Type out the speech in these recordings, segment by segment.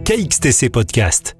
KXTC Podcast.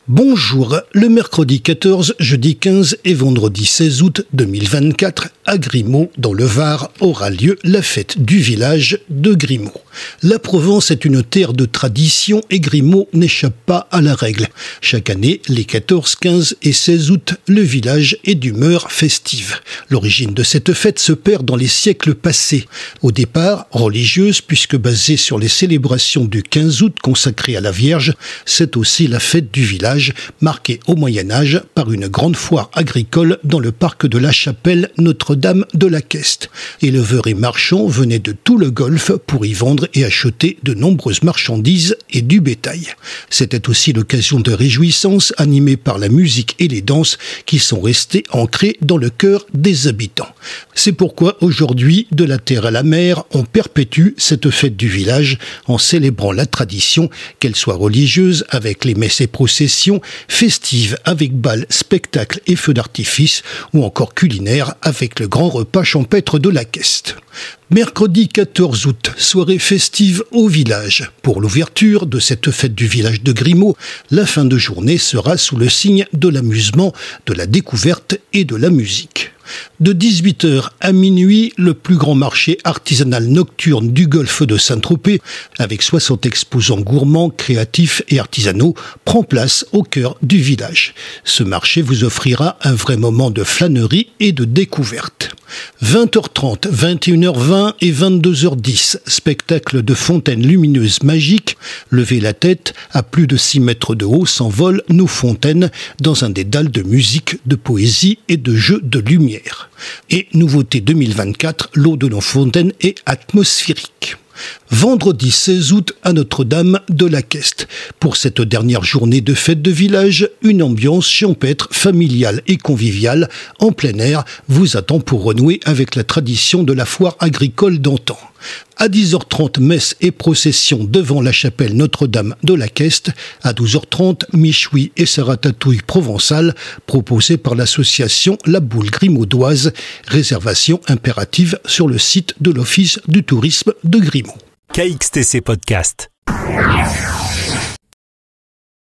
Bonjour, le mercredi 14, jeudi 15 et vendredi 16 août 2024, à Grimaud, dans le Var, aura lieu la fête du village de Grimaud. La Provence est une terre de tradition et Grimaud n'échappe pas à la règle. Chaque année, les 14, 15 et 16 août, le village est d'humeur festive. L'origine de cette fête se perd dans les siècles passés. Au départ, religieuse, puisque basée sur les célébrations du 15 août consacrées à la Vierge, c'est aussi la fête du village, marquée au Moyen-Âge par une grande foire agricole dans le parc de la chapelle Notre-Dame de la Queste. Éleveurs et marchands venaient de tout le Golfe pour y vendre et acheter de nombreuses marchandises et du bétail. C'était aussi l'occasion de réjouissances animées par la musique et les danses qui sont restées ancrées dans le cœur des habitants. C'est pourquoi aujourd'hui, de la terre à la mer, on perpétue cette fête du village en célébrant la tradition, qu'elle soit religieuse avec les messes et processions, festive avec bals, spectacles et feux d'artifice, ou encore culinaire avec le grand repas champêtre de la Queste. Mercredi 14 août, soirée festive au village. Pour l'ouverture de cette fête du village de Grimaud, la fin de journée sera sous le signe de l'amusement, de la découverte et de la musique. De 18h à minuit, le plus grand marché artisanal nocturne du golfe de Saint-Tropez, avec 60 exposants gourmands, créatifs et artisanaux, prend place au cœur du village. Ce marché vous offrira un vrai moment de flânerie et de découverte. 20h30, 21h20 et 22h10, spectacle de fontaines lumineuses magiques. Levez la tête, à plus de 6 mètres de haut s'envolent nos fontaines dans un dédale de musique, de poésie et de jeux de lumière. Et nouveauté 2024, l'eau de nos fontaines est atmosphérique. Vendredi 16 août à Notre-Dame de la Queste. Pour cette dernière journée de fête de village, une ambiance champêtre, familiale et conviviale en plein air vous attend pour renouer avec la tradition de la foire agricole d'antan. À 10h30, messe et procession devant la chapelle Notre-Dame de la Queste. À 12h30, michoui et sa ratatouille provençale proposée par l'association La Boule Grimaudoise. Réservation impérative sur le site de l'Office du tourisme de Grimaud. KXTC Podcast.